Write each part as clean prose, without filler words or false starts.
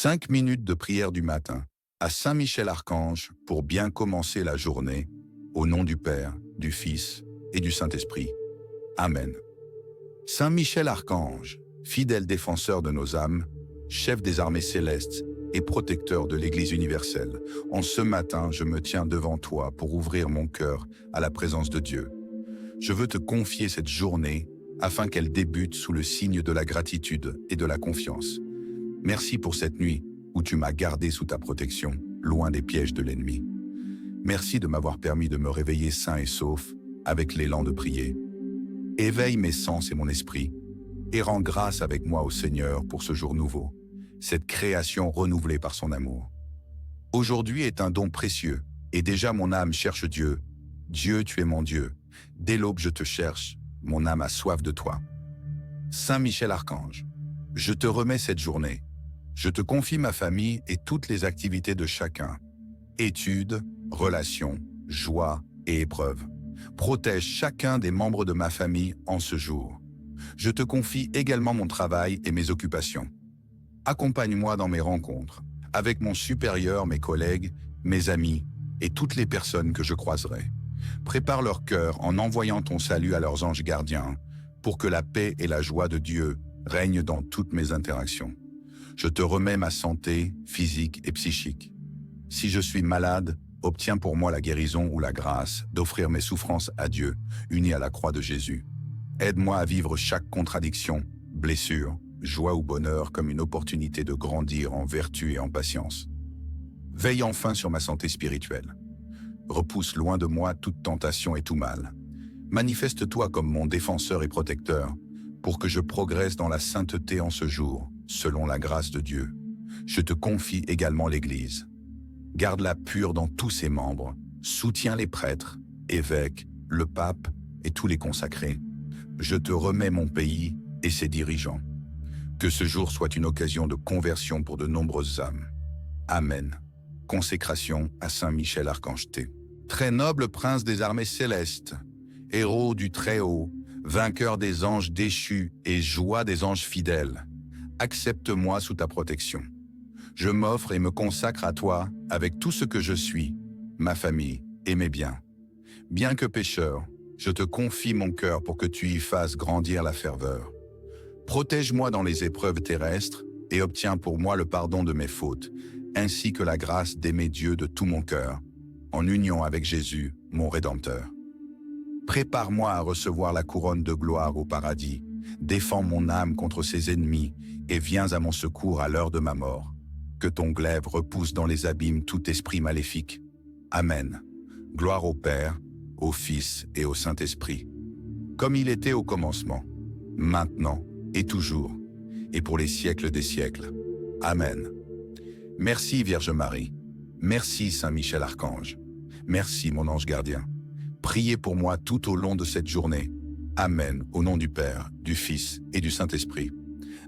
5 minutes de prière du matin à Saint-Michel-Archange pour bien commencer la journée, au nom du Père, du Fils et du Saint-Esprit. Amen. Saint Michel-Archange, fidèle défenseur de nos âmes, chef des armées célestes et protecteur de l'Église universelle, en ce matin, je me tiens devant toi pour ouvrir mon cœur à la présence de Dieu. Je veux te confier cette journée afin qu'elle débute sous le signe de la gratitude et de la confiance. Merci pour cette nuit où tu m'as gardé sous ta protection, loin des pièges de l'ennemi. Merci de m'avoir permis de me réveiller sain et sauf, avec l'élan de prier. Éveille mes sens et mon esprit, et rends grâce avec moi au Seigneur pour ce jour nouveau, cette création renouvelée par son amour. Aujourd'hui est un don précieux, et déjà mon âme cherche Dieu. Dieu, tu es mon Dieu. Dès l'aube je te cherche, mon âme a soif de toi. Saint Michel-Archange, je te remets cette journée. Je te confie ma famille et toutes les activités de chacun. Études, relations, joie et épreuves. Protège chacun des membres de ma famille en ce jour. Je te confie également mon travail et mes occupations. Accompagne-moi dans mes rencontres, avec mon supérieur, mes collègues, mes amis et toutes les personnes que je croiserai. Prépare leur cœur en envoyant ton salut à leurs anges gardiens, pour que la paix et la joie de Dieu règnent dans toutes mes interactions. Je te remets ma santé physique et psychique. Si je suis malade, obtiens pour moi la guérison ou la grâce d'offrir mes souffrances à Dieu, unies à la croix de Jésus. Aide-moi à vivre chaque contradiction, blessure, joie ou bonheur comme une opportunité de grandir en vertu et en patience. Veille enfin sur ma santé spirituelle. Repousse loin de moi toute tentation et tout mal. Manifeste-toi comme mon défenseur et protecteur, pour que je progresse dans la sainteté en ce jour, selon la grâce de Dieu. Je te confie également l'Église. Garde-la pure dans tous ses membres, soutiens les prêtres, évêques, le pape et tous les consacrés. Je te remets mon pays et ses dirigeants. Que ce jour soit une occasion de conversion pour de nombreuses âmes. Amen. Consécration à Saint Michel-Archange T. Très noble prince des armées célestes, héros du Très-Haut, vainqueur des anges déchus et joie des anges fidèles, accepte-moi sous ta protection. Je m'offre et me consacre à toi avec tout ce que je suis, ma famille et mes biens. Bien que pécheur, je te confie mon cœur pour que tu y fasses grandir la ferveur. Protège-moi dans les épreuves terrestres et obtiens pour moi le pardon de mes fautes, ainsi que la grâce d'aimer Dieu de tout mon cœur, en union avec Jésus, mon Rédempteur. Prépare-moi à recevoir la couronne de gloire au paradis, défends mon âme contre ses ennemis et viens à mon secours à l'heure de ma mort. Que ton glaive repousse dans les abîmes tout esprit maléfique. Amen. Gloire au Père, au Fils et au Saint-Esprit, comme il était au commencement, maintenant et toujours, et pour les siècles des siècles. Amen. Merci Vierge Marie. Merci Saint Michel-Archange. Merci mon ange gardien. Priez pour moi tout au long de cette journée. Amen. Au nom du Père, du Fils et du Saint-Esprit.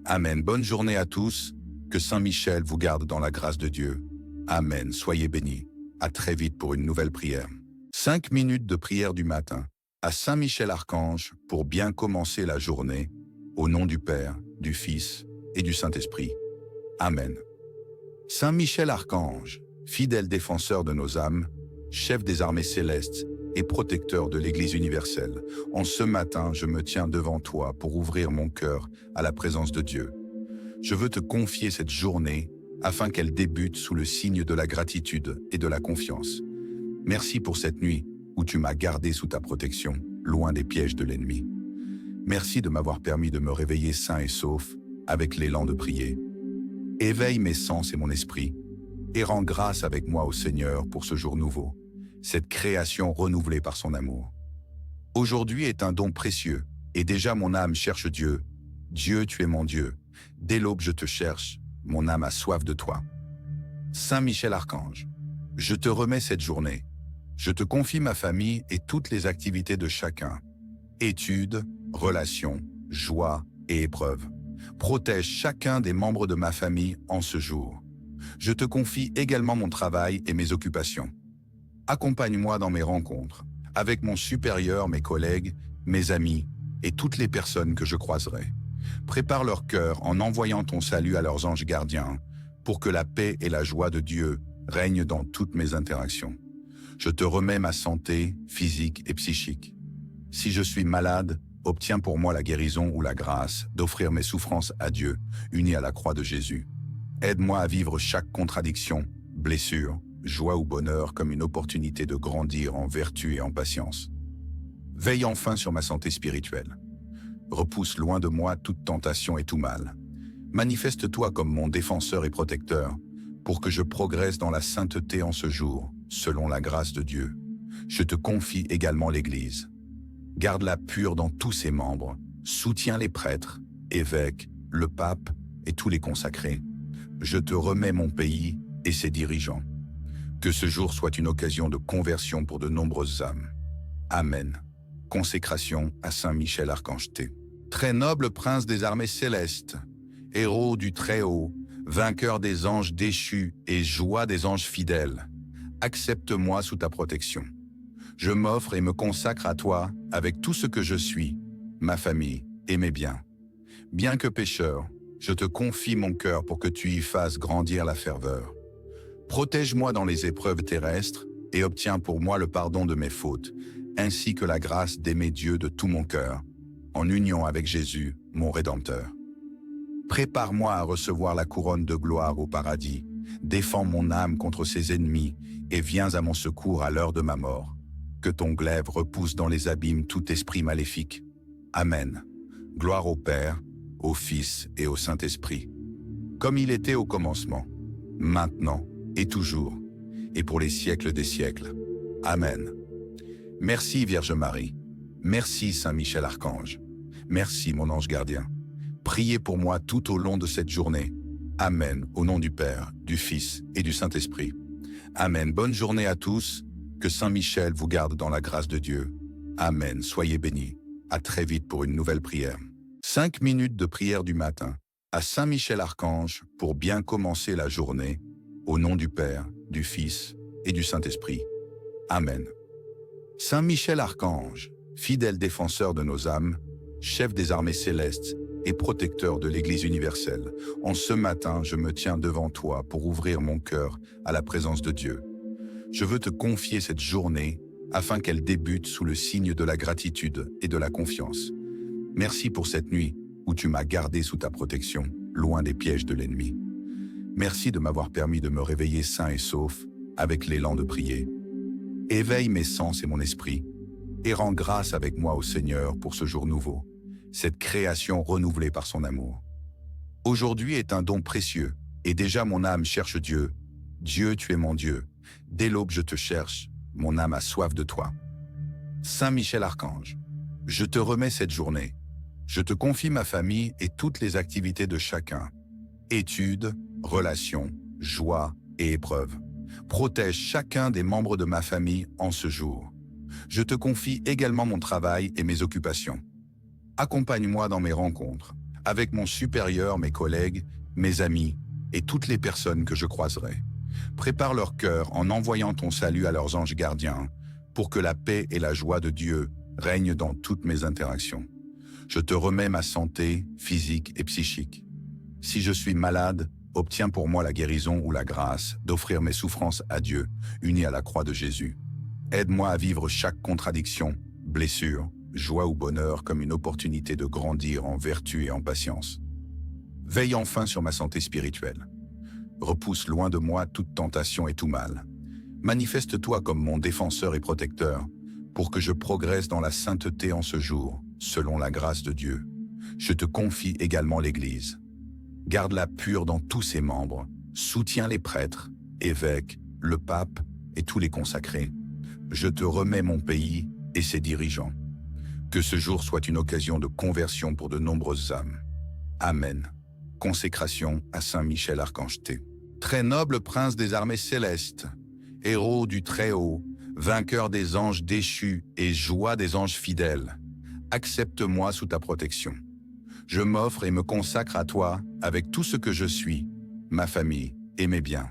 Amen. Bonne journée à tous. Que Saint Michel vous garde dans la grâce de Dieu. Amen. Soyez bénis. À très vite pour une nouvelle prière. 5 minutes de prière du matin à Saint Michel-Archange pour bien commencer la journée, au nom du Père, du Fils et du Saint-Esprit. Amen. Saint Michel-Archange, fidèle défenseur de nos âmes, chef des armées célestes et protecteur de l'Église universelle, en ce matin, je me tiens devant toi pour ouvrir mon cœur à la présence de Dieu. Je veux te confier cette journée afin qu'elle débute sous le signe de la gratitude et de la confiance. Merci pour cette nuit où tu m'as gardé sous ta protection, loin des pièges de l'ennemi. Merci de m'avoir permis de me réveiller sain et sauf, avec l'élan de prier. Éveille mes sens et mon esprit, et rends grâce avec moi au Seigneur pour ce jour nouveau, cette création renouvelée par son amour. Aujourd'hui est un don précieux, et déjà mon âme cherche Dieu. Dieu, tu es mon Dieu. Dès l'aube je te cherche, mon âme a soif de toi. Saint Michel-Archange, je te remets cette journée. Je te confie ma famille et toutes les activités de chacun. Études, relations, joie et épreuves. Protège chacun des membres de ma famille en ce jour. Je te confie également mon travail et mes occupations. Accompagne-moi dans mes rencontres, avec mon supérieur, mes collègues, mes amis et toutes les personnes que je croiserai. Prépare leur cœur en envoyant ton salut à leurs anges gardiens, pour que la paix et la joie de Dieu règnent dans toutes mes interactions. Je te remets ma santé physique et psychique. Si je suis malade, obtiens pour moi la guérison ou la grâce d'offrir mes souffrances à Dieu, unis à la croix de Jésus. Aide-moi à vivre chaque contradiction, blessure, joie ou bonheur comme une opportunité de grandir en vertu et en patience. Veille enfin sur ma santé spirituelle. Repousse loin de moi toute tentation et tout mal. Manifeste-toi comme mon défenseur et protecteur, pour que je progresse dans la sainteté en ce jour, selon la grâce de Dieu. Je te confie également l'Église. Garde-la pure dans tous ses membres, soutiens les prêtres, évêques, le pape et tous les consacrés. Je te remets mon pays et ses dirigeants. Que ce jour soit une occasion de conversion pour de nombreuses âmes. Amen. Consécration à Saint Michel Archange T. Très noble prince des armées célestes, héros du Très-Haut, vainqueur des anges déchus et joie des anges fidèles, accepte-moi sous ta protection. Je m'offre et me consacre à toi avec tout ce que je suis, ma famille et mes biens. Bien que pécheur, je te confie mon cœur pour que tu y fasses grandir la ferveur. Protège-moi dans les épreuves terrestres et obtiens pour moi le pardon de mes fautes, ainsi que la grâce d'aimer Dieu de tout mon cœur, en union avec Jésus, mon Rédempteur. Prépare-moi à recevoir la couronne de gloire au paradis, défends mon âme contre ses ennemis et viens à mon secours à l'heure de ma mort. Que ton glaive repousse dans les abîmes tout esprit maléfique. Amen. Gloire au Père, au Fils et au Saint-Esprit, comme il était au commencement, maintenant et toujours, et pour les siècles des siècles. Amen. Merci Vierge Marie. Merci Saint Michel Archange. Merci mon ange gardien. Priez pour moi tout au long de cette journée. Amen. Au nom du Père, du Fils et du Saint-Esprit. Amen. Bonne journée à tous. Que Saint Michel vous garde dans la grâce de Dieu. Amen. Soyez bénis. À très vite pour une nouvelle prière. 5 minutes de prière du matin à Saint Michel Archange pour bien commencer la journée. Au nom du Père, du Fils et du Saint-Esprit. Amen. Saint Michel Archange, fidèle défenseur de nos âmes, chef des armées célestes et protecteur de l'Église universelle, en ce matin, je me tiens devant toi pour ouvrir mon cœur à la présence de Dieu. Je veux te confier cette journée afin qu'elle débute sous le signe de la gratitude et de la confiance. Merci pour cette nuit où tu m'as gardé sous ta protection, loin des pièges de l'ennemi. Merci de m'avoir permis de me réveiller sain et sauf, avec l'élan de prier. Éveille mes sens et mon esprit, et rends grâce avec moi au Seigneur pour ce jour nouveau, cette création renouvelée par son amour. Aujourd'hui est un don précieux, et déjà mon âme cherche Dieu. Dieu, tu es mon Dieu. Dès l'aube je te cherche, mon âme a soif de toi. Saint Michel Archange, je te remets cette journée. Je te confie ma famille et toutes les activités de chacun. Études, relations, joie et épreuves. Protège chacun des membres de ma famille en ce jour. Je te confie également mon travail et mes occupations. Accompagne-moi dans mes rencontres, avec mon supérieur, mes collègues, mes amis et toutes les personnes que je croiserai. Prépare leur cœur en envoyant ton salut à leurs anges gardiens, pour que la paix et la joie de Dieu règnent dans toutes mes interactions. Je te remets ma santé physique et psychique. Si je suis malade, obtiens pour moi la guérison ou la grâce d'offrir mes souffrances à Dieu, unis à la croix de Jésus. Aide-moi à vivre chaque contradiction, blessure, joie ou bonheur comme une opportunité de grandir en vertu et en patience. Veille enfin sur ma santé spirituelle. Repousse loin de moi toute tentation et tout mal. Manifeste-toi comme mon défenseur et protecteur, pour que je progresse dans la sainteté en ce jour, selon la grâce de Dieu. Je te confie également l'Église. Garde-la pure dans tous ses membres, soutiens les prêtres, évêques, le pape et tous les consacrés. Je te remets mon pays et ses dirigeants. Que ce jour soit une occasion de conversion pour de nombreuses âmes. Amen. Consécration à Saint Michel Archange T. Très noble prince des armées célestes, héros du Très-Haut, vainqueur des anges déchus et joie des anges fidèles, accepte-moi sous ta protection. Je m'offre et me consacre à toi avec tout ce que je suis, ma famille et mes biens.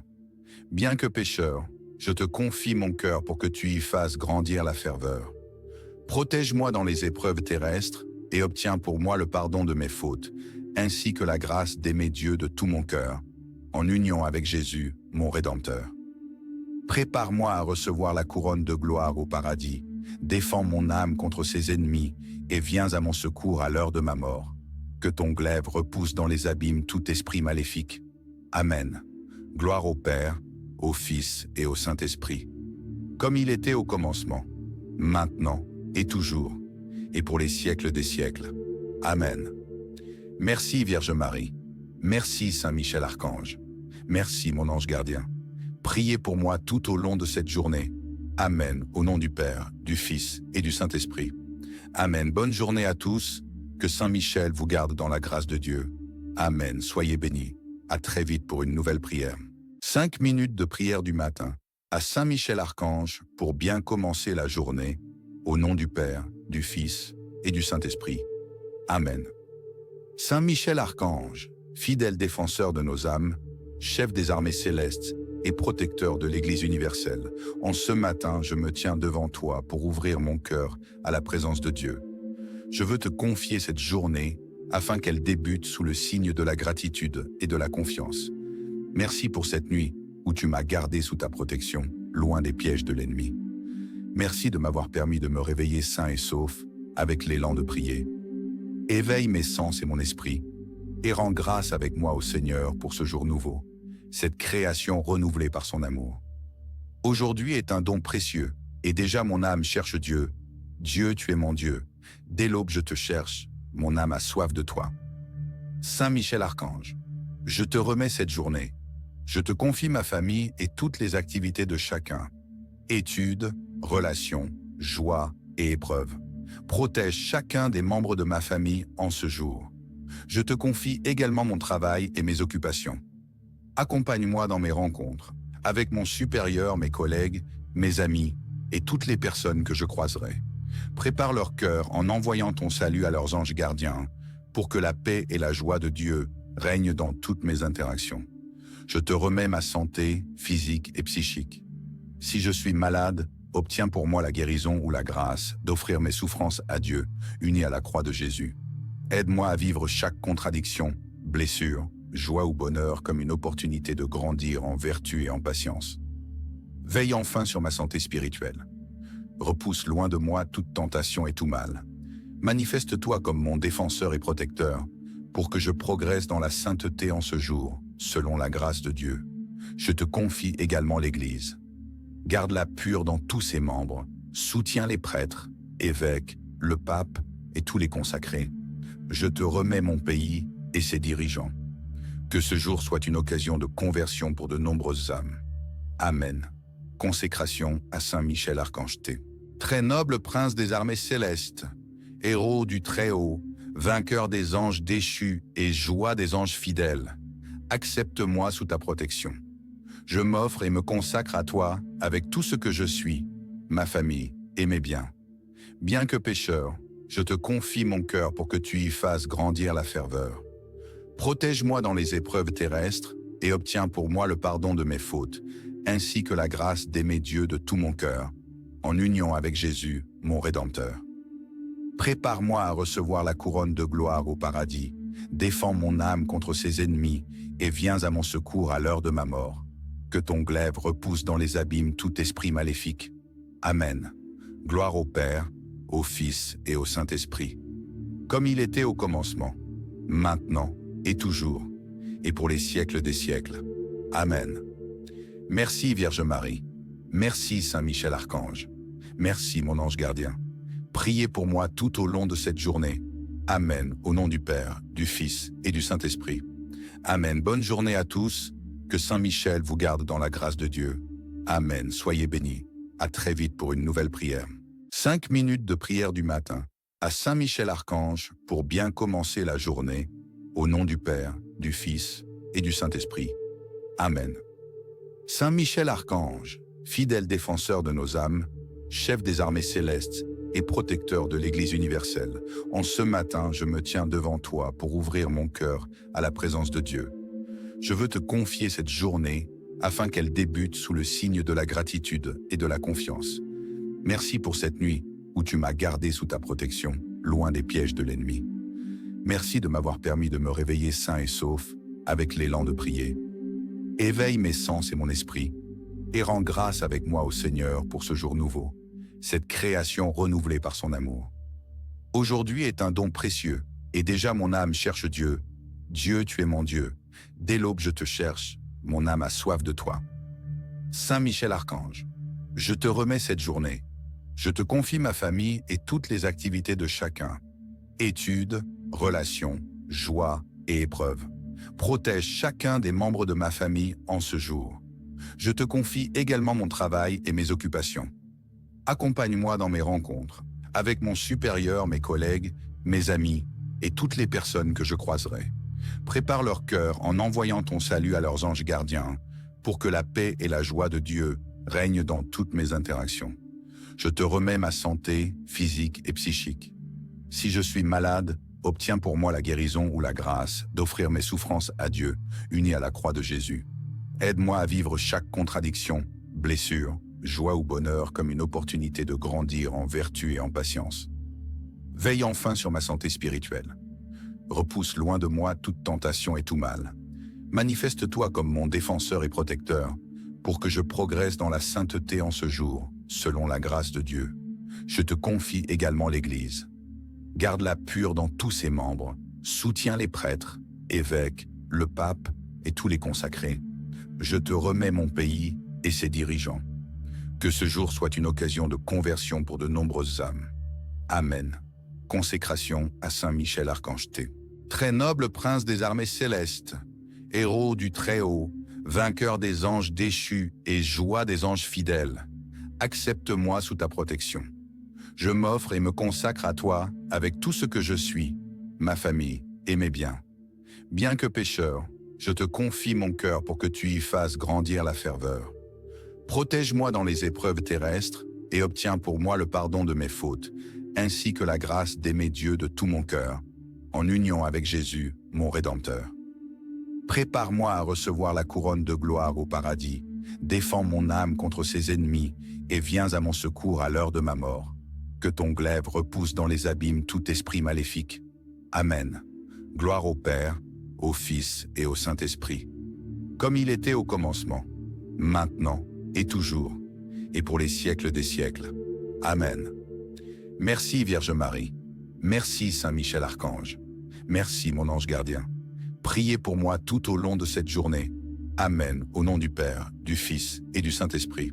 Bien que pécheur, je te confie mon cœur pour que tu y fasses grandir la ferveur. Protège-moi dans les épreuves terrestres et obtiens pour moi le pardon de mes fautes, ainsi que la grâce d'aimer Dieu de tout mon cœur. en union avec Jésus, mon Rédempteur. Prépare-moi à recevoir la couronne de gloire au paradis. Défends mon âme contre ses ennemis et viens à mon secours à l'heure de ma mort. Que ton glaive repousse dans les abîmes tout esprit maléfique. Amen. Gloire au Père, au Fils et au Saint-Esprit. Comme il était au commencement, maintenant et toujours, et pour les siècles des siècles. Amen. Merci Vierge Marie. Merci Saint Michel Archange. Merci mon ange gardien. Priez pour moi tout au long de cette journée. Amen. Au nom du Père, du Fils et du Saint-Esprit. Amen. Bonne journée à tous. Que Saint Michel vous garde dans la grâce de Dieu. Amen. Soyez bénis. À très vite pour une nouvelle prière. 5 minutes de prière du matin à Saint Michel Archange pour bien commencer la journée. Au nom du Père, du Fils et du Saint-Esprit. Amen. Saint Michel Archange, fidèle défenseur de nos âmes, chef des armées célestes et protecteur de l'Église universelle, en ce matin, je me tiens devant toi pour ouvrir mon cœur à la présence de Dieu. Je veux te confier cette journée afin qu'elle débute sous le signe de la gratitude et de la confiance. Merci pour cette nuit où tu m'as gardé sous ta protection, loin des pièges de l'ennemi. Merci de m'avoir permis de me réveiller sain et sauf, avec l'élan de prier. Éveille mes sens et mon esprit, et rends grâce avec moi au Seigneur pour ce jour nouveau, cette création renouvelée par son amour. Aujourd'hui est un don précieux, et déjà mon âme cherche Dieu. Dieu, tu es mon Dieu. Dès l'aube je te cherche, mon âme a soif de toi. Saint Michel Archange, je te remets cette journée. Je te confie ma famille et toutes les activités de chacun. Études, relations, joie et épreuves. Protège chacun des membres de ma famille en ce jour. Je te confie également mon travail et mes occupations. Accompagne-moi dans mes rencontres, avec mon supérieur, mes collègues, mes amis et toutes les personnes que je croiserai. Prépare leur cœur en envoyant ton salut à leurs anges gardiens, pour que la paix et la joie de Dieu règnent dans toutes mes interactions. Je te remets ma santé physique et psychique. Si je suis malade, obtiens pour moi la guérison ou la grâce d'offrir mes souffrances à Dieu, unies à la croix de Jésus. Aide-moi à vivre chaque contradiction, blessure, joie ou bonheur comme une opportunité de grandir en vertu et en patience. Veille enfin sur ma santé spirituelle. Repousse loin de moi toute tentation et tout mal. Manifeste-toi comme mon défenseur et protecteur, pour que je progresse dans la sainteté en ce jour, selon la grâce de Dieu. Je te confie également l'Église. Garde-la pure dans tous ses membres, soutiens les prêtres, évêques, le pape et tous les consacrés. Je te remets mon pays et ses dirigeants. Que ce jour soit une occasion de conversion pour de nombreuses âmes. Amen. Consécration à Saint Michel Archange. Très noble prince des armées célestes, héros du Très-Haut, vainqueur des anges déchus et joie des anges fidèles, accepte-moi sous ta protection. Je m'offre et me consacre à toi avec tout ce que je suis, ma famille et mes biens. Bien que pécheur, je te confie mon cœur pour que tu y fasses grandir la ferveur. Protège-moi dans les épreuves terrestres et obtiens pour moi le pardon de mes fautes, ainsi que la grâce d'aimer Dieu de tout mon cœur, en union avec Jésus, mon Rédempteur. Prépare-moi à recevoir la couronne de gloire au paradis, défends mon âme contre ses ennemis et viens à mon secours à l'heure de ma mort. Que ton glaive repousse dans les abîmes tout esprit maléfique. Amen. Gloire au Père, au Fils et au Saint-Esprit. Comme il était au commencement, maintenant et toujours, et pour les siècles des siècles. Amen. Merci Vierge Marie. Merci Saint Michel Archange. Merci mon ange gardien. Priez pour moi tout au long de cette journée. Amen. Au nom du Père, du Fils et du Saint-Esprit. Amen. Bonne journée à tous. Que Saint Michel vous garde dans la grâce de Dieu. Amen. Soyez bénis. À très vite pour une nouvelle prière. 5 minutes de prière du matin à Saint Michel Archange pour bien commencer la journée. Au nom du Père, du Fils et du Saint-Esprit. Amen. Saint Michel Archange, fidèle défenseur de nos âmes, chef des armées célestes et protecteur de l'Église universelle, en ce matin, je me tiens devant toi pour ouvrir mon cœur à la présence de Dieu. Je veux te confier cette journée afin qu'elle débute sous le signe de la gratitude et de la confiance. Merci pour cette nuit où tu m'as gardé sous ta protection, loin des pièges de l'ennemi. Merci de m'avoir permis de me réveiller sain et sauf, avec l'élan de prier. Éveille mes sens et mon esprit, et rends grâce avec moi au Seigneur pour ce jour nouveau, cette création renouvelée par son amour. Aujourd'hui est un don précieux, et déjà mon âme cherche Dieu. Dieu, tu es mon Dieu. Dès l'aube je te cherche, mon âme a soif de toi. Saint Michel Archange, je te remets cette journée. Je te confie ma famille et toutes les activités de chacun. Études, relations, joie et épreuves. Protège chacun des membres de ma famille en ce jour. Je te confie également mon travail et mes occupations. Accompagne-moi dans mes rencontres, avec mon supérieur, mes collègues, mes amis et toutes les personnes que je croiserai. Prépare leur cœur en envoyant ton salut à leurs anges gardiens, pour que la paix et la joie de Dieu règnent dans toutes mes interactions. Je te remets ma santé physique et psychique. Si je suis malade, obtiens pour moi la guérison ou la grâce d'offrir mes souffrances à Dieu, unies à la croix de Jésus. Aide-moi à vivre chaque contradiction, blessure, joie ou bonheur comme une opportunité de grandir en vertu et en patience. Veille enfin sur ma santé spirituelle. Repousse loin de moi toute tentation et tout mal. Manifeste-toi comme mon défenseur et protecteur, pour que je progresse dans la sainteté en ce jour, selon la grâce de Dieu. Je te confie également l'Église. Garde-la pure dans tous ses membres, soutiens les prêtres, évêques, le pape et tous les consacrés. Je te remets mon pays et ses dirigeants. Que ce jour soit une occasion de conversion pour de nombreuses âmes. Amen. Consécration à Saint Michel Archange T. Très noble prince des armées célestes, héros du Très-Haut, vainqueur des anges déchus et joie des anges fidèles, accepte-moi sous ta protection. Je m'offre et me consacre à toi avec tout ce que je suis, ma famille et mes biens. Bien que pécheur, je te confie mon cœur pour que tu y fasses grandir la ferveur. Protège-moi dans les épreuves terrestres et obtiens pour moi le pardon de mes fautes, ainsi que la grâce d'aimer Dieu de tout mon cœur, en union avec Jésus, mon Rédempteur. Prépare-moi à recevoir la couronne de gloire au paradis, défends mon âme contre ses ennemis et viens à mon secours à l'heure de ma mort. Que ton glaive repousse dans les abîmes tout esprit maléfique. Amen. Gloire au Père, au Fils et au Saint-Esprit, comme il était au commencement, maintenant et toujours, et pour les siècles des siècles. Amen. Merci Vierge Marie. Merci Saint Michel Archange. Merci mon ange gardien. Priez pour moi tout au long de cette journée. Amen. Au nom du Père, du Fils et du Saint-Esprit.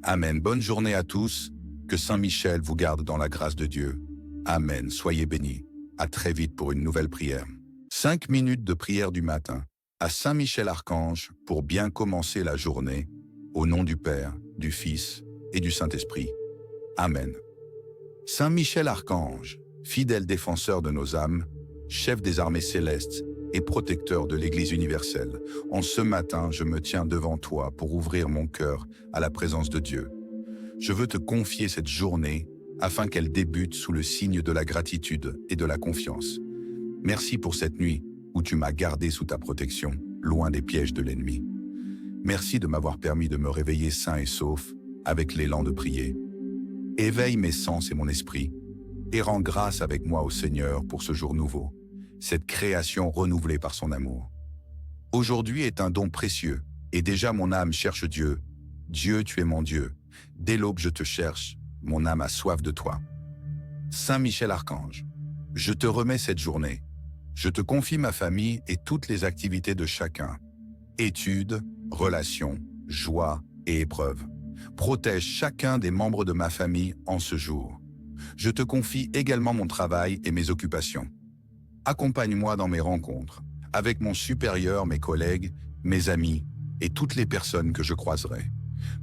Amen. Bonne journée à tous. Que Saint Michel vous garde dans la grâce de Dieu. Amen. Soyez bénis. À très vite pour une nouvelle prière. 5 minutes de prière du matin à Saint Michel Archange pour bien commencer la journée. Au nom du Père, du Fils et du Saint-Esprit. Amen. Saint Michel Archange, fidèle défenseur de nos âmes, chef des armées célestes et protecteur de l'Église universelle, en ce matin, je me tiens devant toi pour ouvrir mon cœur à la présence de Dieu. Je veux te confier cette journée afin qu'elle débute sous le signe de la gratitude et de la confiance. Merci pour cette nuit où tu m'as gardé sous ta protection, loin des pièges de l'ennemi. Merci de m'avoir permis de me réveiller sain et sauf, avec l'élan de prier. Éveille mes sens et mon esprit, et rends grâce avec moi au Seigneur pour ce jour nouveau, cette création renouvelée par son amour. Aujourd'hui est un don précieux, et déjà mon âme cherche Dieu. Dieu, tu es mon Dieu. Dès l'aube je te cherche, mon âme a soif de toi. Saint Michel Archange, je te remets cette journée. Je te confie ma famille et toutes les activités de chacun. Études, relations, joie et épreuves. Protège chacun des membres de ma famille en ce jour. Je te confie également mon travail et mes occupations. Accompagne-moi dans mes rencontres, avec mon supérieur, mes collègues, mes amis et toutes les personnes que je croiserai.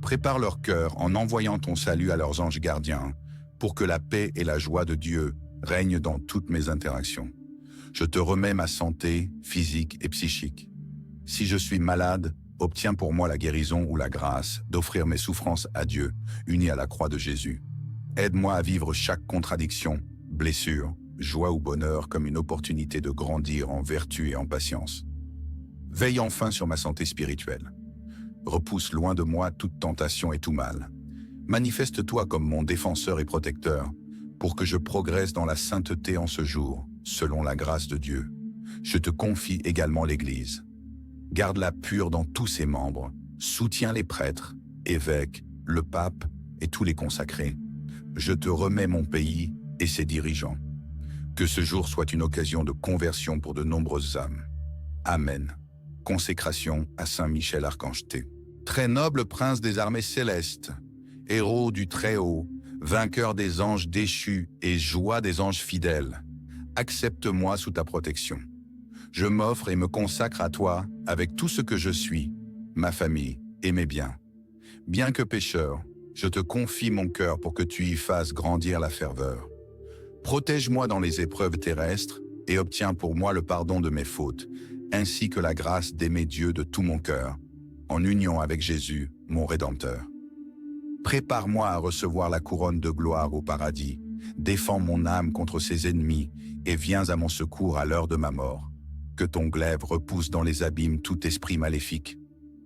Prépare leur cœur en envoyant ton salut à leurs anges gardiens, pour que la paix et la joie de Dieu règnent dans toutes mes interactions. Je te remets ma santé physique et psychique. Si je suis malade, obtiens pour moi la guérison ou la grâce d'offrir mes souffrances à Dieu, unies à la croix de Jésus. Aide-moi à vivre chaque contradiction, blessure, joie ou bonheur comme une opportunité de grandir en vertu et en patience. Veille enfin sur ma santé spirituelle. Repousse loin de moi toute tentation et tout mal. Manifeste-toi comme mon défenseur et protecteur, pour que je progresse dans la sainteté en ce jour, selon la grâce de Dieu. Je te confie également l'Église. Garde-la pure dans tous ses membres, soutiens les prêtres, évêques, le pape et tous les consacrés. Je te remets mon pays et ses dirigeants. Que ce jour soit une occasion de conversion pour de nombreuses âmes. Amen. Consécration à Saint Michel Archange T. Très noble prince des armées célestes, héros du Très-Haut, vainqueur des anges déchus et joie des anges fidèles, accepte-moi sous ta protection. Je m'offre et me consacre à toi avec tout ce que je suis, ma famille et mes biens. Bien que pécheur, je te confie mon cœur pour que tu y fasses grandir la ferveur. Protège-moi dans les épreuves terrestres et obtiens pour moi le pardon de mes fautes, ainsi que la grâce d'aimer Dieu de tout mon cœur, en union avec Jésus, mon Rédempteur. Prépare-moi à recevoir la couronne de gloire au paradis, défends mon âme contre ses ennemis et viens à mon secours à l'heure de ma mort. Que ton glaive repousse dans les abîmes tout esprit maléfique.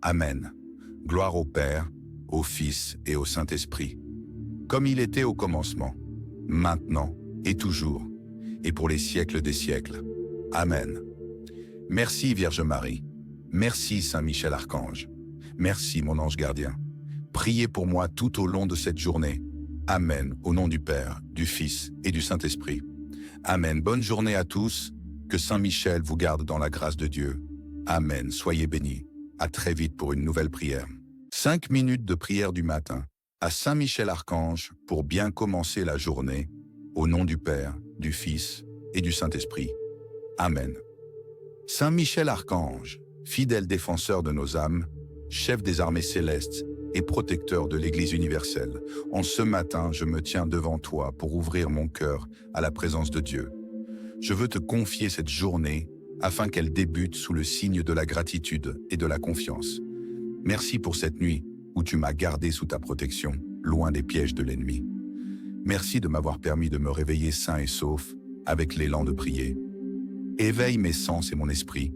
Amen. Gloire au Père, au Fils et au Saint-Esprit, comme il était au commencement, maintenant et toujours, et pour les siècles des siècles. Amen. Merci Vierge Marie. Merci Saint Michel Archange. Merci mon ange gardien. Priez pour moi tout au long de cette journée. Amen. Au nom du Père, du Fils et du Saint-Esprit. Amen. Bonne journée à tous. Que Saint Michel vous garde dans la grâce de Dieu. Amen. Soyez bénis. À très vite pour une nouvelle prière. 5 minutes de prière du matin à Saint Michel Archange pour bien commencer la journée. Au nom du Père, du Fils et du Saint-Esprit. Amen. Saint Michel Archange, fidèle défenseur de nos âmes, chef des armées célestes et protecteur de l'Église universelle, en ce matin, je me tiens devant toi pour ouvrir mon cœur à la présence de Dieu. Je veux te confier cette journée afin qu'elle débute sous le signe de la gratitude et de la confiance. Merci pour cette nuit où tu m'as gardé sous ta protection, loin des pièges de l'ennemi. Merci de m'avoir permis de me réveiller sain et sauf, avec l'élan de prier. Éveille mes sens et mon esprit,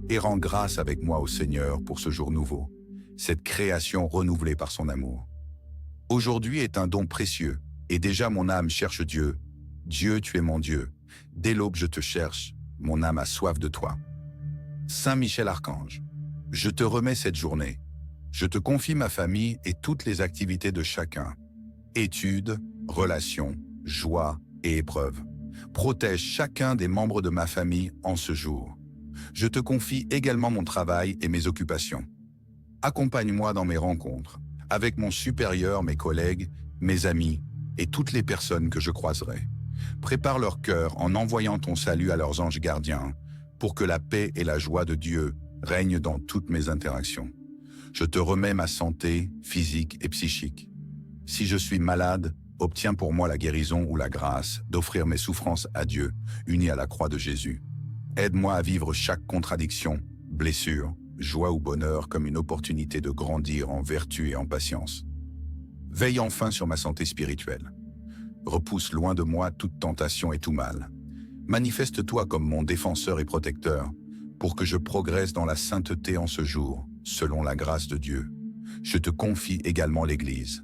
et rends grâce avec moi au Seigneur pour ce jour nouveau, cette création renouvelée par son amour. Aujourd'hui est un don précieux, et déjà mon âme cherche Dieu. Dieu, tu es mon Dieu. Dès l'aube je te cherche, mon âme a soif de toi. Saint Michel Archange, je te remets cette journée. Je te confie ma famille et toutes les activités de chacun. Études, relations, joie et épreuves. Protège chacun des membres de ma famille en ce jour. Je te confie également mon travail et mes occupations. Accompagne-moi dans mes rencontres, avec mon supérieur, mes collègues, mes amis et toutes les personnes que je croiserai. Prépare leur cœur en envoyant ton salut à leurs anges gardiens, pour que la paix et la joie de Dieu règnent dans toutes mes interactions. Je te remets ma santé physique et psychique. Si je suis malade, obtiens pour moi la guérison ou la grâce d'offrir mes souffrances à Dieu, unies à la croix de Jésus. Aide-moi à vivre chaque contradiction, blessure, joie ou bonheur comme une opportunité de grandir en vertu et en patience. Veille enfin sur ma santé spirituelle. Repousse loin de moi toute tentation et tout mal. Manifeste-toi comme mon défenseur et protecteur, pour que je progresse dans la sainteté en ce jour, selon la grâce de Dieu. Je te confie également l'Église.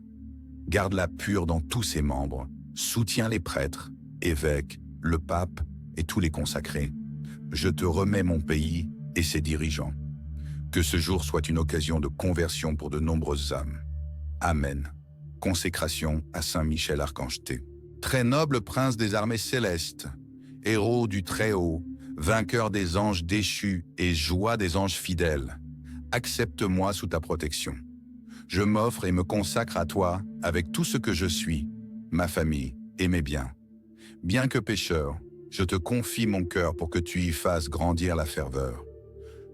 Garde-la pure dans tous ses membres, soutiens les prêtres, évêques, le pape et tous les consacrés. Je te remets mon pays et ses dirigeants. Que ce jour soit une occasion de conversion pour de nombreuses âmes. Amen. Consécration à Saint Michel Archange T. Très noble prince des armées célestes, héros du Très-Haut, vainqueur des anges déchus et joie des anges fidèles, accepte-moi sous ta protection. Je m'offre et me consacre à toi avec tout ce que je suis, ma famille et mes biens. Bien que pécheur, je te confie mon cœur pour que tu y fasses grandir la ferveur.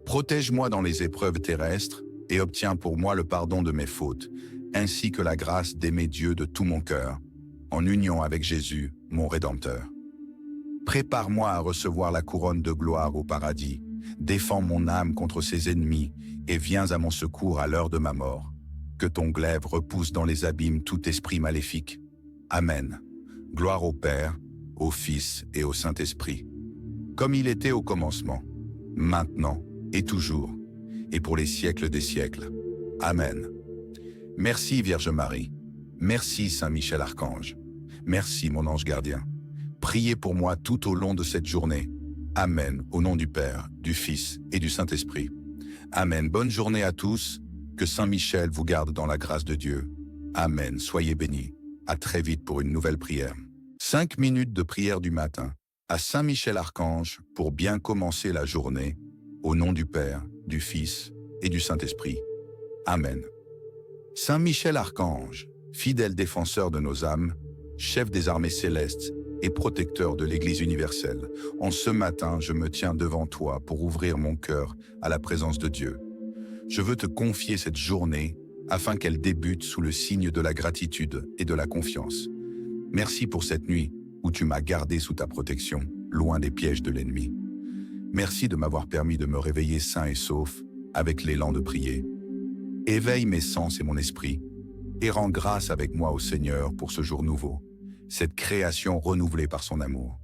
Protège-moi dans les épreuves terrestres et obtiens pour moi le pardon de mes fautes, ainsi que la grâce d'aimer Dieu de tout mon cœur, en union avec Jésus, mon Rédempteur. Prépare-moi à recevoir la couronne de gloire au paradis, défends mon âme contre ses ennemis et viens à mon secours à l'heure de ma mort. Que ton glaive repousse dans les abîmes tout esprit maléfique. Amen. Gloire au Père, au Fils et au Saint-Esprit, comme il était au commencement, maintenant et toujours, et pour les siècles des siècles. Amen. Merci Vierge Marie. Merci Saint Michel Archange. Merci mon ange gardien. Priez pour moi tout au long de cette journée. Amen. Au nom du Père, du Fils et du Saint-Esprit. Amen. Bonne journée à tous. Que Saint Michel vous garde dans la grâce de Dieu. Amen. Soyez bénis. À très vite pour une nouvelle prière. 5 minutes de prière du matin à Saint Michel Archange pour bien commencer la journée. Au nom du Père, du Fils et du Saint-Esprit. Amen. Saint Michel Archange, fidèle défenseur de nos âmes, chef des armées célestes et protecteur de l'Église universelle, en ce matin, je me tiens devant toi pour ouvrir mon cœur à la présence de Dieu. Je veux te confier cette journée afin qu'elle débute sous le signe de la gratitude et de la confiance. Merci pour cette nuit où tu m'as gardé sous ta protection, loin des pièges de l'ennemi. Merci de m'avoir permis de me réveiller sain et sauf, avec l'élan de prier. Éveille mes sens et mon esprit, et rends grâce avec moi au Seigneur pour ce jour nouveau, cette création renouvelée par son amour.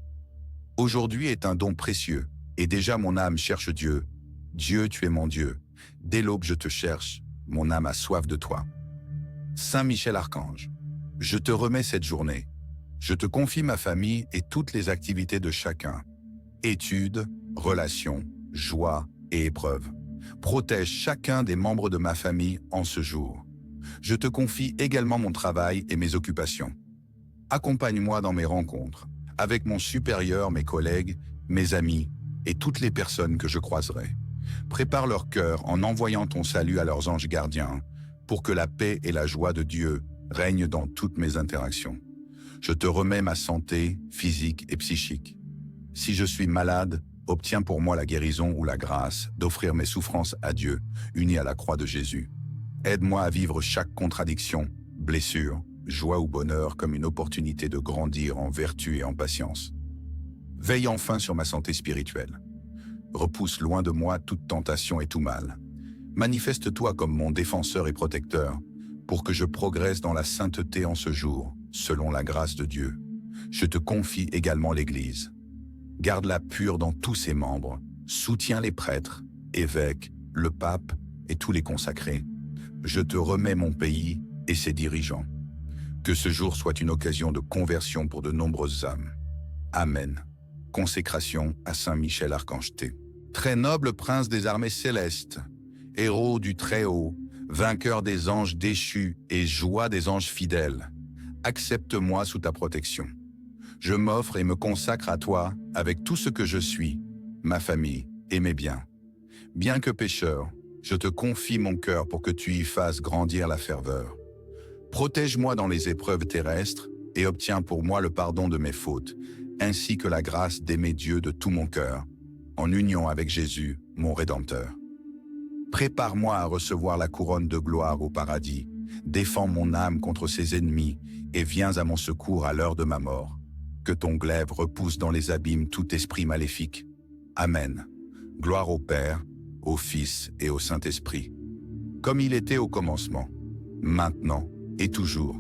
Aujourd'hui est un don précieux, et déjà mon âme cherche Dieu. Dieu, tu es mon Dieu. Dès l'aube je te cherche, mon âme a soif de toi. Saint Michel Archange, je te remets cette journée. Je te confie ma famille et toutes les activités de chacun. Études, relations, joie et épreuves. Protège chacun des membres de ma famille en ce jour. Je te confie également mon travail et mes occupations. Accompagne-moi dans mes rencontres, avec mon supérieur, mes collègues, mes amis et toutes les personnes que je croiserai. Prépare leur cœur en envoyant ton salut à leurs anges gardiens, pour que la paix et la joie de Dieu règnent dans toutes mes interactions. Je te remets ma santé physique et psychique. Si je suis malade, obtiens pour moi la guérison ou la grâce d'offrir mes souffrances à Dieu, unies à la croix de Jésus. Aide-moi à vivre chaque contradiction, blessure, joie ou bonheur comme une opportunité de grandir en vertu et en patience. Veille enfin sur ma santé spirituelle. Repousse loin de moi toute tentation et tout mal. Manifeste-toi comme mon défenseur et protecteur, pour que je progresse dans la sainteté en ce jour, selon la grâce de Dieu. Je te confie également l'Église. Garde-la pure dans tous ses membres, soutiens les prêtres, évêques, le pape et tous les consacrés. Je te remets mon pays et ses dirigeants. Que ce jour soit une occasion de conversion pour de nombreuses âmes. Amen. Consécration à Saint Michel Archange. Très noble prince des armées célestes, héros du Très-Haut, vainqueur des anges déchus et joie des anges fidèles, accepte-moi sous ta protection. Je m'offre et me consacre à toi avec tout ce que je suis, ma famille et mes biens. Bien que pécheur, je te confie mon cœur pour que tu y fasses grandir la ferveur. Protège-moi dans les épreuves terrestres et obtiens pour moi le pardon de mes fautes, ainsi que la grâce d'aimer Dieu de tout mon cœur, en union avec Jésus, mon Rédempteur. Prépare-moi à recevoir la couronne de gloire au paradis, défends mon âme contre ses ennemis et viens à mon secours à l'heure de ma mort. Que ton glaive repousse dans les abîmes tout esprit maléfique. Amen. Gloire au Père, au Fils et au Saint-Esprit, comme il était au commencement, maintenant et toujours,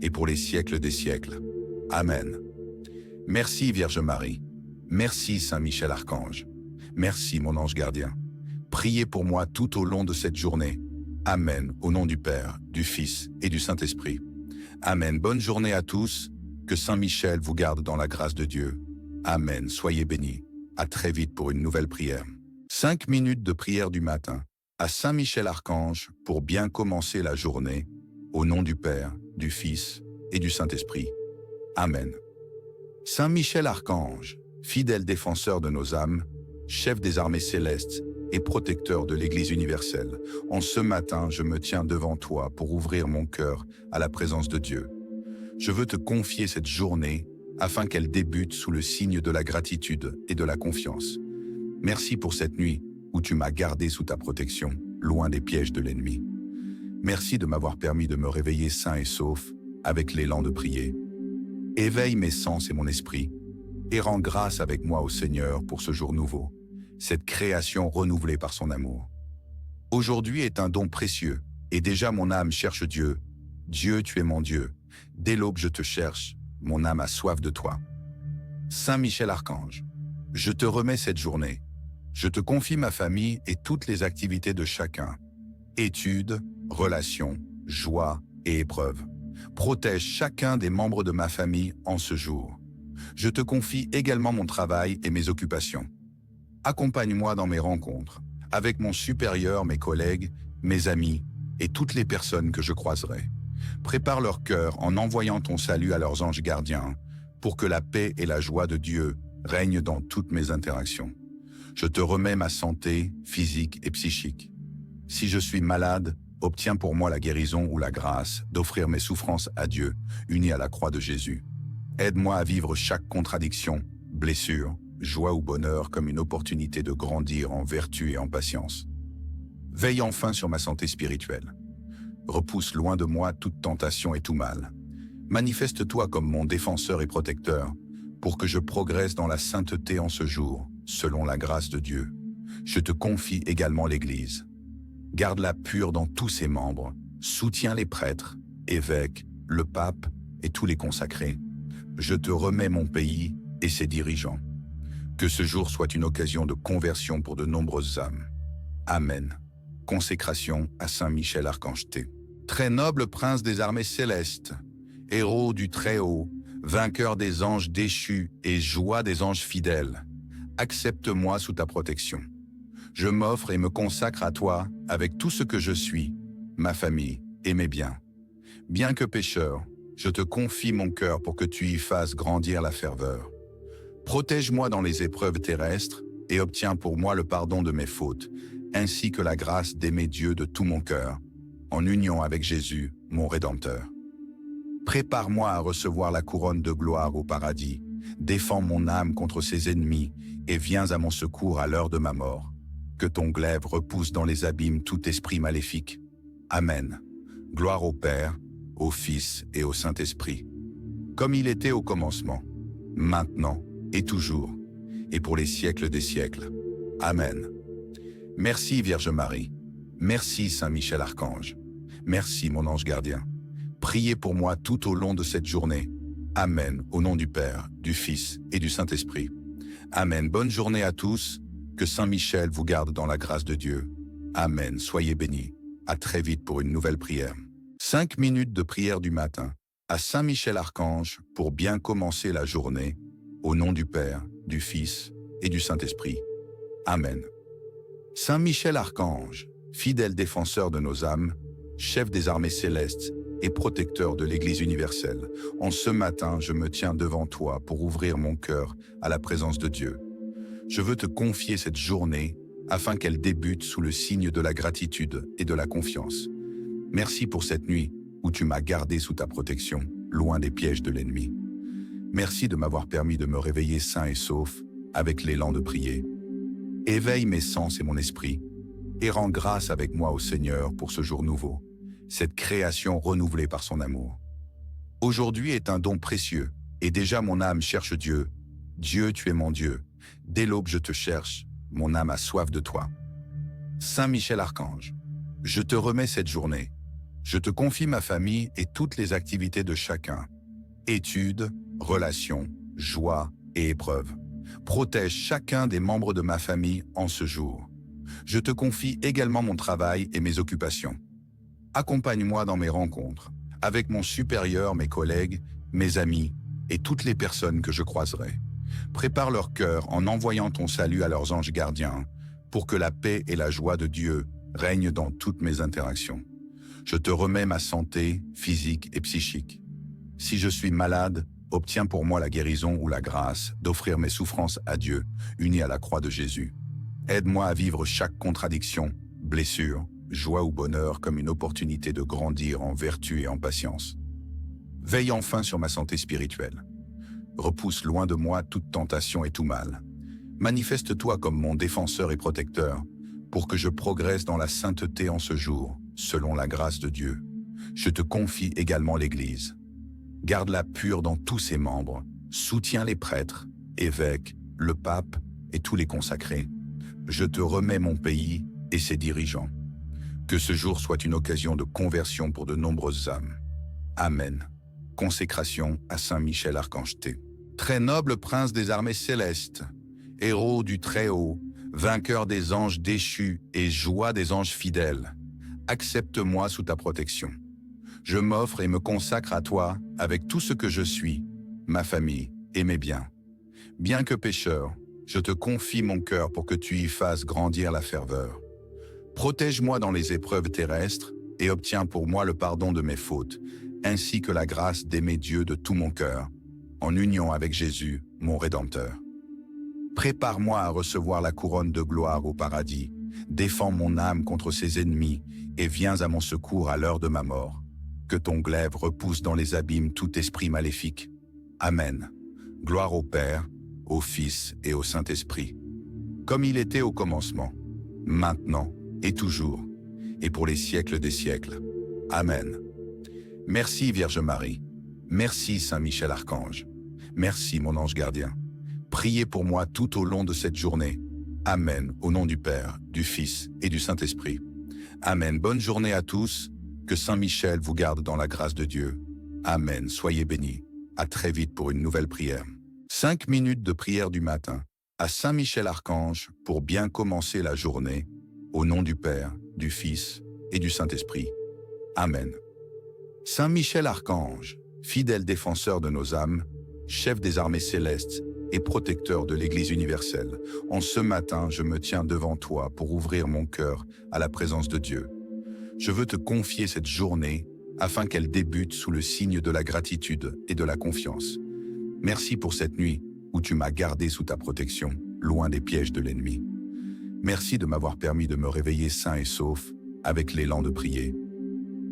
et pour les siècles des siècles. Amen. Merci Vierge Marie. Merci Saint Michel Archange. Merci mon ange gardien. Priez pour moi tout au long de cette journée. Amen. Au nom du Père, du Fils et du Saint-Esprit. Amen. Bonne journée à tous. Que Saint Michel vous garde dans la grâce de Dieu. Amen. Soyez bénis. À très vite pour une nouvelle prière. 5 minutes de prière du matin à Saint Michel Archange pour bien commencer la journée. Au nom du Père, du Fils et du Saint-Esprit. Amen. Saint Michel Archange, fidèle défenseur de nos âmes, chef des armées célestes et protecteur de l'Église universelle, en ce matin, je me tiens devant toi pour ouvrir mon cœur à la présence de Dieu. Je veux te confier cette journée afin qu'elle débute sous le signe de la gratitude et de la confiance. Merci pour cette nuit où tu m'as gardé sous ta protection, loin des pièges de l'ennemi. Merci de m'avoir permis de me réveiller sain et sauf, avec l'élan de prier. Éveille mes sens et mon esprit, et rends grâce avec moi au Seigneur pour ce jour nouveau, cette création renouvelée par son amour. Aujourd'hui est un don précieux, et déjà mon âme cherche Dieu. Dieu, tu es mon Dieu. Dès l'aube je te cherche, mon âme a soif de toi. Saint Michel Archange, je te remets cette journée. Je te confie ma famille et toutes les activités de chacun. Études, relations, joie et épreuves. Protège chacun des membres de ma famille en ce jour. Je te confie également mon travail et mes occupations. Accompagne-moi dans mes rencontres, avec mon supérieur, mes collègues, mes amis et toutes les personnes que je croiserai. Prépare leur cœur en envoyant ton salut à leurs anges gardiens, pour que la paix et la joie de Dieu règnent dans toutes mes interactions. Je te remets ma santé physique et psychique. Si je suis malade, obtiens pour moi la guérison ou la grâce d'offrir mes souffrances à Dieu, unies à la croix de Jésus. Aide-moi à vivre chaque contradiction, blessure, joie ou bonheur comme une opportunité de grandir en vertu et en patience. Veille enfin sur ma santé spirituelle. Repousse loin de moi toute tentation et tout mal. Manifeste-toi comme mon défenseur et protecteur, pour que je progresse dans la sainteté en ce jour, selon la grâce de Dieu. Je te confie également l'Église. Garde-la pure dans tous ses membres, soutiens les prêtres, évêques, le pape et tous les consacrés. Je te remets mon pays et ses dirigeants. Que ce jour soit une occasion de conversion pour de nombreuses âmes. Amen. Consécration à Saint Michel Archange T. Très noble prince des armées célestes, héros du Très-Haut, vainqueur des anges déchus et joie des anges fidèles, accepte-moi sous ta protection. Je m'offre et me consacre à toi avec tout ce que je suis, ma famille et mes biens. Bien que pécheur, je te confie mon cœur pour que tu y fasses grandir la ferveur. Protège-moi dans les épreuves terrestres et obtiens pour moi le pardon de mes fautes, ainsi que la grâce d'aimer Dieu de tout mon cœur, en union avec Jésus, mon Rédempteur. Prépare-moi à recevoir la couronne de gloire au paradis, défends mon âme contre ses ennemis et viens à mon secours à l'heure de ma mort. Que ton glaive repousse dans les abîmes tout esprit maléfique. Amen. Gloire au Père, au Fils et au Saint-Esprit, comme il était au commencement, maintenant et toujours, et pour les siècles des siècles. Amen. Merci Vierge Marie. Merci Saint Michel Archange. Merci mon ange gardien. Priez pour moi tout au long de cette journée. Amen. Au nom du Père, du Fils et du Saint-Esprit. Amen. Bonne journée à tous. Que Saint Michel vous garde dans la grâce de Dieu. Amen. Soyez bénis. À très vite pour une nouvelle prière. 5 minutes de prière du matin à Saint Michel Archange pour bien commencer la journée. Au nom du Père, du Fils et du Saint-Esprit. Amen. Saint Michel Archange, fidèle défenseur de nos âmes, chef des armées célestes et protecteur de l'Église universelle, en ce matin, je me tiens devant toi pour ouvrir mon cœur à la présence de Dieu. Je veux te confier cette journée afin qu'elle débute sous le signe de la gratitude et de la confiance. Merci pour cette nuit où tu m'as gardé sous ta protection, loin des pièges de l'ennemi. Merci de m'avoir permis de me réveiller sain et sauf, avec l'élan de prier. Éveille mes sens et mon esprit, et rends grâce avec moi au Seigneur pour ce jour nouveau, cette création renouvelée par son amour. Aujourd'hui est un don précieux, et déjà mon âme cherche Dieu. Dieu, tu es mon Dieu. Dès l'aube je te cherche, mon âme a soif de toi. Saint Michel Archange, je te remets cette journée. Je te confie ma famille et toutes les activités de chacun. Études, relations, joie et épreuves. Protège chacun des membres de ma famille en ce jour. Je te confie également mon travail et mes occupations. Accompagne-moi dans mes rencontres, avec mon supérieur, mes collègues, mes amis et toutes les personnes que je croiserai. Prépare leur cœur en envoyant ton salut à leurs anges gardiens, pour que la paix et la joie de Dieu règnent dans toutes mes interactions. Je te remets ma santé physique et psychique. Si je suis malade, obtiens pour moi la guérison ou la grâce d'offrir mes souffrances à Dieu, unies à la croix de Jésus. Aide-moi à vivre chaque contradiction, blessure, joie ou bonheur comme une opportunité de grandir en vertu et en patience. Veille enfin sur ma santé spirituelle. Repousse loin de moi toute tentation et tout mal. Manifeste-toi comme mon défenseur et protecteur, pour que je progresse dans la sainteté en ce jour, selon la grâce de Dieu. Je te confie également l'Église. Garde-la pure dans tous ses membres, soutiens les prêtres, évêques, le pape et tous les consacrés. Je te remets mon pays et ses dirigeants. Que ce jour soit une occasion de conversion pour de nombreuses âmes. Amen. Consécration à Saint Michel Archange T. Très noble prince des armées célestes, héros du Très-Haut, vainqueur des anges déchus et joie des anges fidèles, accepte-moi sous ta protection. Je m'offre et me consacre à toi avec tout ce que je suis, ma famille et mes biens. Bien que pécheur, Je te confie mon cœur pour que tu y fasses grandir la ferveur. Protège-moi dans les épreuves terrestres et obtiens pour moi le pardon de mes fautes, ainsi que la grâce d'aimer Dieu de tout mon cœur, en union avec Jésus, mon Rédempteur. Prépare-moi à recevoir la couronne de gloire au paradis, défends mon âme contre ses ennemis et viens à mon secours à l'heure de ma mort. Que ton glaive repousse dans les abîmes tout esprit maléfique. Amen. Gloire au Père, au Fils et au Saint-Esprit, comme il était au commencement, maintenant et toujours, et pour les siècles des siècles. Amen. Merci Vierge Marie. Merci Saint Michel Archange. Merci mon ange gardien. Priez pour moi tout au long de cette journée. Amen. Au nom du Père, du Fils et du Saint-Esprit. Amen. Bonne journée à tous. Que Saint Michel vous garde dans la grâce de Dieu. Amen. Soyez bénis. À très vite pour une nouvelle prière. 5 minutes de prière du matin à Saint Michel Archange pour bien commencer la journée. Au nom du Père, du Fils et du Saint-Esprit. Amen. Saint Michel Archange, fidèle défenseur de nos âmes, chef des armées célestes et protecteur de l'Église universelle, en ce matin, je me tiens devant toi pour ouvrir mon cœur à la présence de Dieu. Je veux te confier cette journée afin qu'elle débute sous le signe de la gratitude et de la confiance. Merci pour cette nuit où tu m'as gardé sous ta protection, loin des pièges de l'ennemi. Merci de m'avoir permis de me réveiller sain et sauf, avec l'élan de prier.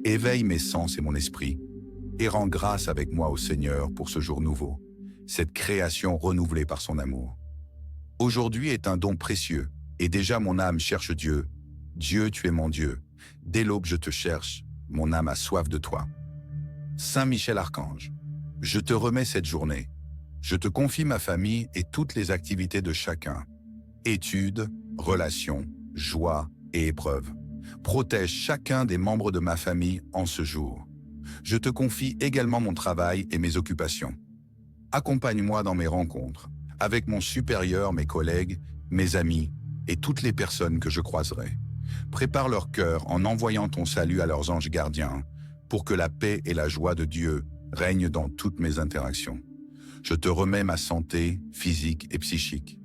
Éveille mes sens et mon esprit, et rends grâce avec moi au Seigneur pour ce jour nouveau, cette création renouvelée par son amour. Aujourd'hui est un don précieux, et déjà mon âme cherche Dieu. Dieu, tu es mon Dieu. Dès l'aube je te cherche, mon âme a soif de toi. Saint Michel Archange, je te remets cette journée. Je te confie ma famille et toutes les activités de chacun. Études, relations, joie et épreuves. Protège chacun des membres de ma famille en ce jour. Je te confie également mon travail et mes occupations. Accompagne-moi dans mes rencontres, avec mon supérieur, mes collègues, mes amis et toutes les personnes que je croiserai. Prépare leur cœur en envoyant ton salut à leurs anges gardiens, pour que la paix et la joie de Dieu règnent dans toutes mes interactions. Je te remets ma santé physique et psychique.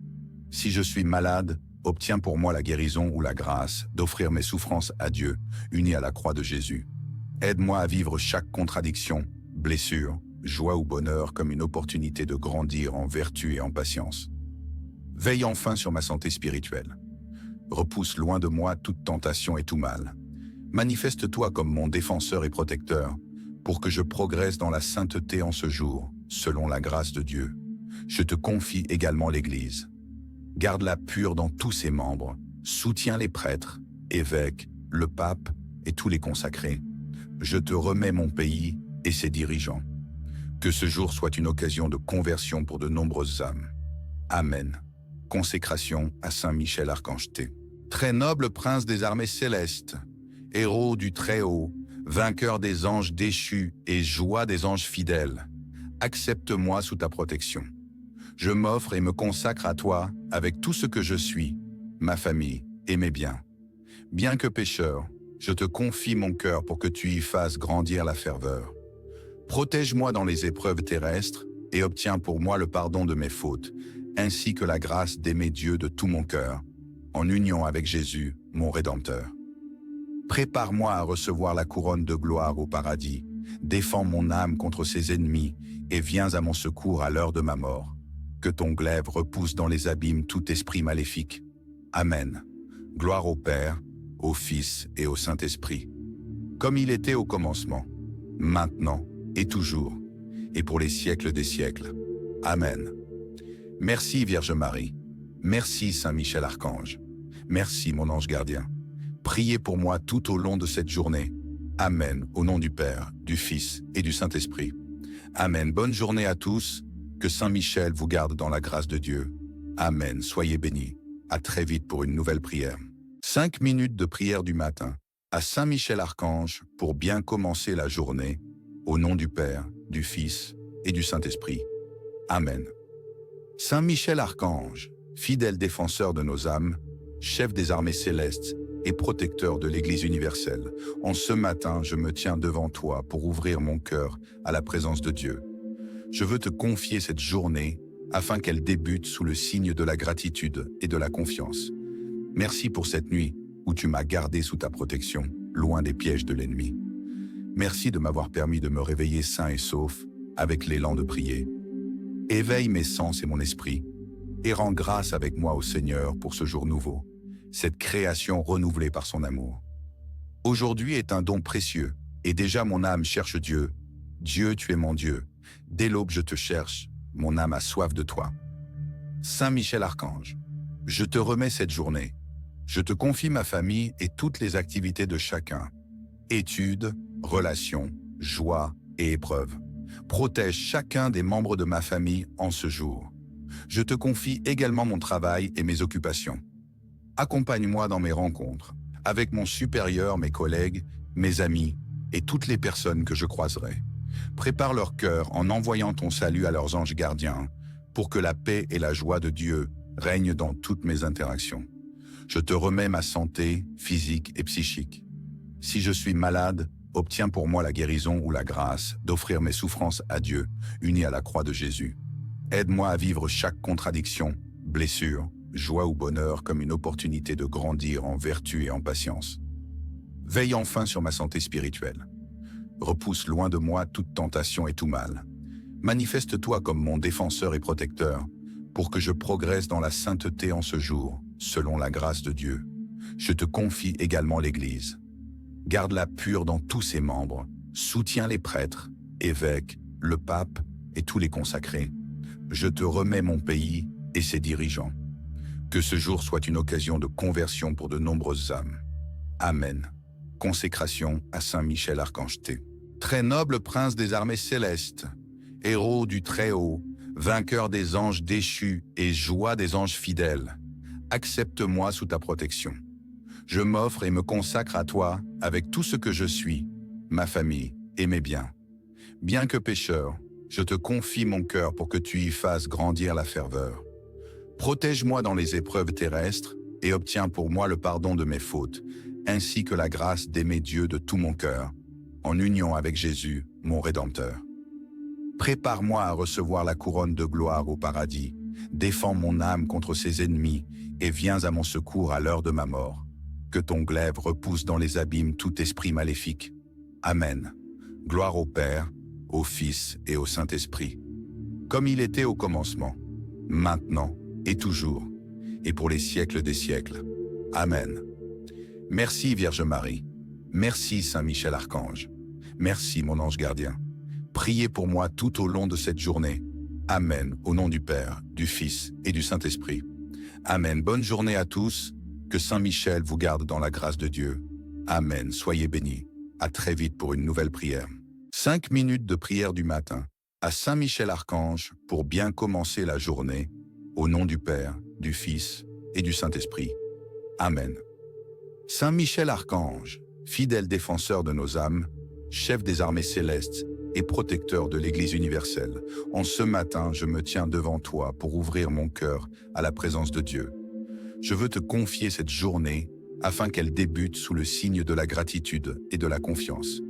Si je suis malade, obtiens pour moi la guérison ou la grâce d'offrir mes souffrances à Dieu, unies à la croix de Jésus. Aide-moi à vivre chaque contradiction, blessure, joie ou bonheur comme une opportunité de grandir en vertu et en patience. Veille enfin sur ma santé spirituelle. Repousse loin de moi toute tentation et tout mal. Manifeste-toi comme mon défenseur et protecteur, pour que je progresse dans la sainteté en ce jour, selon la grâce de Dieu. Je te confie également l'Église. Garde-la pure dans tous ses membres, soutiens les prêtres, évêques, le pape et tous les consacrés. Je te remets mon pays et ses dirigeants. Que ce jour soit une occasion de conversion pour de nombreuses âmes. Amen. Consécration à Saint Michel Archange. Très noble prince des armées célestes, héros du Très-Haut, vainqueur des anges déchus et joie des anges fidèles, accepte-moi sous ta protection. Je m'offre et me consacre à toi avec tout ce que je suis, ma famille et mes biens. Bien que pécheur, je te confie mon cœur pour que tu y fasses grandir la ferveur. Protège-moi dans les épreuves terrestres et obtiens pour moi le pardon de mes fautes, ainsi que la grâce d'aimer Dieu de tout mon cœur, en union avec Jésus, mon Rédempteur. Prépare-moi à recevoir la couronne de gloire au paradis, défends mon âme contre ses ennemis et viens à mon secours à l'heure de ma mort. Que ton glaive repousse dans les abîmes tout esprit maléfique. Amen. Gloire au Père, au Fils et au Saint-Esprit, comme il était au commencement, maintenant et toujours, et pour les siècles des siècles. Amen. Merci Vierge Marie. Merci Saint Michel Archange. Merci mon ange gardien. Priez pour moi tout au long de cette journée. Amen. Au nom du Père, du Fils et du Saint-Esprit. Amen. Bonne journée à tous. Que Saint Michel vous garde dans la grâce de Dieu. Amen. Soyez bénis. À très vite pour une nouvelle prière. 5 minutes de prière du matin à Saint Michel Archange pour bien commencer la journée. Au nom du Père, du Fils et du Saint-Esprit. Amen. Saint Michel Archange, fidèle défenseur de nos âmes, chef des armées célestes et protecteur de l'Église universelle, en ce matin, je me tiens devant toi pour ouvrir mon cœur à la présence de Dieu. Je veux te confier cette journée afin qu'elle débute sous le signe de la gratitude et de la confiance. Merci pour cette nuit où tu m'as gardé sous ta protection, loin des pièges de l'ennemi. Merci de m'avoir permis de me réveiller sain et sauf, avec l'élan de prier. Éveille mes sens et mon esprit, et rends grâce avec moi au Seigneur pour ce jour nouveau, cette création renouvelée par son amour. Aujourd'hui est un don précieux, et déjà mon âme cherche Dieu. Dieu, tu es mon Dieu. Dès l'aube je te cherche, mon âme a soif de toi. Saint Michel Archange, je te remets cette journée. Je te confie ma famille et toutes les activités de chacun. Études, relations, joie et épreuves. Protège chacun des membres de ma famille en ce jour. Je te confie également mon travail et mes occupations. Accompagne-moi dans mes rencontres, avec mon supérieur, mes collègues, mes amis et toutes les personnes que je croiserai. Prépare leur cœur en envoyant ton salut à leurs anges gardiens, pour que la paix et la joie de Dieu règnent dans toutes mes interactions. Je te remets ma santé physique et psychique. Si je suis malade, obtiens pour moi la guérison ou la grâce d'offrir mes souffrances à Dieu, unies à la croix de Jésus. Aide-moi à vivre chaque contradiction, blessure, joie ou bonheur comme une opportunité de grandir en vertu et en patience. Veille enfin sur ma santé spirituelle. Repousse loin de moi toute tentation et tout mal. Manifeste-toi comme mon défenseur et protecteur, pour que je progresse dans la sainteté en ce jour, selon la grâce de Dieu. Je te confie également l'Église. Garde-la pure dans tous ses membres, soutiens les prêtres, évêques, le pape et tous les consacrés. Je te remets mon pays et ses dirigeants. Que ce jour soit une occasion de conversion pour de nombreuses âmes. Amen. Consécration à Saint Michel Archange T. Très noble prince des armées célestes, héros du Très-Haut, vainqueur des anges déchus et joie des anges fidèles, accepte-moi sous ta protection. Je m'offre et me consacre à toi avec tout ce que je suis, ma famille et mes biens. Bien que pécheur, je te confie mon cœur pour que tu y fasses grandir la ferveur. Protège-moi dans les épreuves terrestres et obtiens pour moi le pardon de mes fautes, ainsi que la grâce d'aimer Dieu de tout mon cœur, en union avec Jésus, mon Rédempteur. Prépare-moi à recevoir la couronne de gloire au paradis, défends mon âme contre ses ennemis et viens à mon secours à l'heure de ma mort. Que ton glaive repousse dans les abîmes tout esprit maléfique. Amen. Gloire au Père, au Fils et au Saint-Esprit, comme il était au commencement, maintenant et toujours, et pour les siècles des siècles. Amen. Merci Vierge Marie. Merci Saint Michel Archange. Merci mon ange gardien. Priez pour moi tout au long de cette journée. Amen. Au nom du Père, du Fils et du Saint-Esprit. Amen. Bonne journée à tous. Que Saint Michel vous garde dans la grâce de Dieu. Amen. Soyez bénis. À très vite pour une nouvelle prière. 5 minutes de prière du matin à Saint Michel Archange pour bien commencer la journée. Au nom du Père, du Fils et du Saint-Esprit. Amen. Saint Michel Archange, fidèle défenseur de nos âmes, chef des armées célestes et protecteur de l'Église universelle, en ce matin, je me tiens devant toi pour ouvrir mon cœur à la présence de Dieu. Je veux te confier cette journée afin qu'elle débute sous le signe de la gratitude et de la confiance.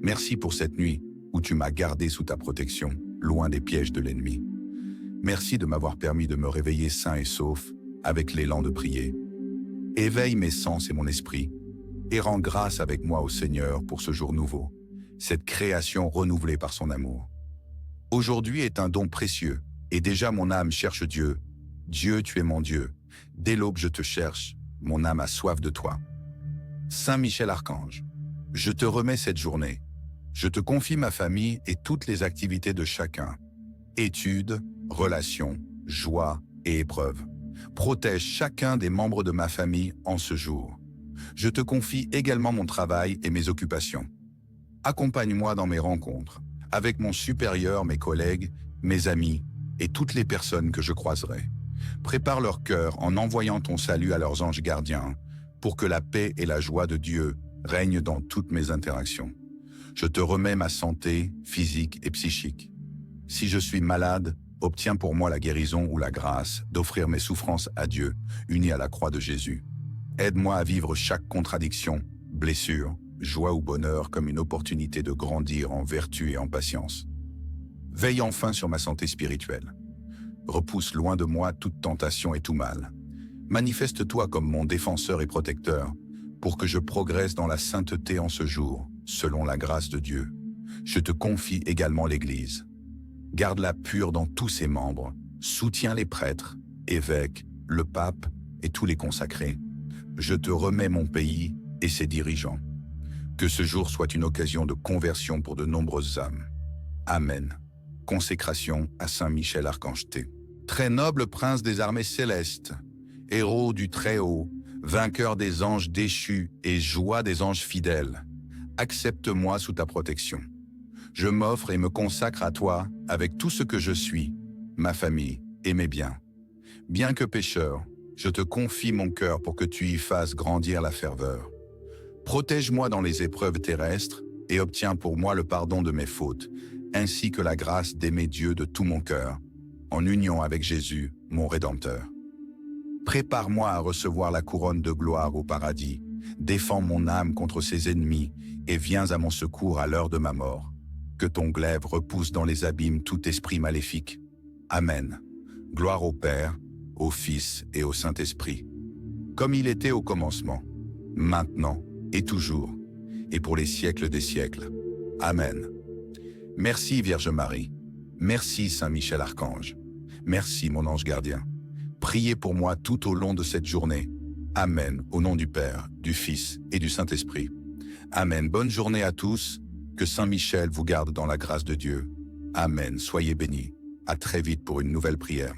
Merci pour cette nuit où tu m'as gardé sous ta protection, loin des pièges de l'ennemi. Merci de m'avoir permis de me réveiller sain et sauf, avec l'élan de prier. Éveille mes sens et mon esprit, et rends grâce avec moi au Seigneur pour ce jour nouveau, cette création renouvelée par son amour. Aujourd'hui est un don précieux, et déjà mon âme cherche Dieu. Dieu, tu es mon Dieu. Dès l'aube je te cherche, mon âme a soif de toi. Saint Michel Archange, je te remets cette journée. Je te confie ma famille et toutes les activités de chacun. Études, relations, joie et épreuves. Protège chacun des membres de ma famille en ce jour. Je te confie également mon travail et mes occupations. Accompagne-moi dans mes rencontres, avec mon supérieur, mes collègues, mes amis et toutes les personnes que je croiserai. Prépare leur cœur en envoyant ton salut à leurs anges gardiens, pour que la paix et la joie de Dieu règnent dans toutes mes interactions. Je te remets ma santé physique et psychique. Si je suis malade, obtiens pour moi la guérison ou la grâce d'offrir mes souffrances à Dieu, unies à la croix de Jésus. Aide-moi à vivre chaque contradiction, blessure, joie ou bonheur comme une opportunité de grandir en vertu et en patience. Veille enfin sur ma santé spirituelle. repousse loin de moi toute tentation et tout mal. Manifeste-toi comme mon défenseur et protecteur, pour que je progresse dans la sainteté en ce jour, selon la grâce de Dieu. Je te confie également l'Église. Garde-la pure dans tous ses membres, soutiens les prêtres, évêques, le pape et tous les consacrés. Je te remets mon pays et ses dirigeants. Que ce jour soit une occasion de conversion pour de nombreuses âmes. Amen. Consécration à Saint Michel Archange T. Très noble prince des armées célestes, héros du Très-Haut, vainqueur des anges déchus et joie des anges fidèles, accepte-moi sous ta protection. Je m'offre et me consacre à toi avec tout ce que je suis, ma famille et mes biens. Bien que pécheur, je te confie mon cœur pour que tu y fasses grandir la ferveur. Protège-moi dans les épreuves terrestres et obtiens pour moi le pardon de mes fautes, ainsi que la grâce d'aimer Dieu de tout mon cœur, en union avec Jésus, mon Rédempteur. Prépare-moi à recevoir la couronne de gloire au paradis, défends mon âme contre ses ennemis et viens à mon secours à l'heure de ma mort. Que ton glaive repousse dans les abîmes tout esprit maléfique. Amen. Gloire au Père, au Fils et au Saint-Esprit, comme il était au commencement, maintenant et toujours, et pour les siècles des siècles. Amen. Merci Vierge Marie. Merci Saint Michel Archange. Merci mon ange gardien. Priez pour moi tout au long de cette journée. Amen. Au nom du Père, du Fils et du Saint-Esprit. Amen. Bonne journée à tous. Que Saint Michel vous garde dans la grâce de Dieu. Amen. Soyez bénis. À très vite pour une nouvelle prière.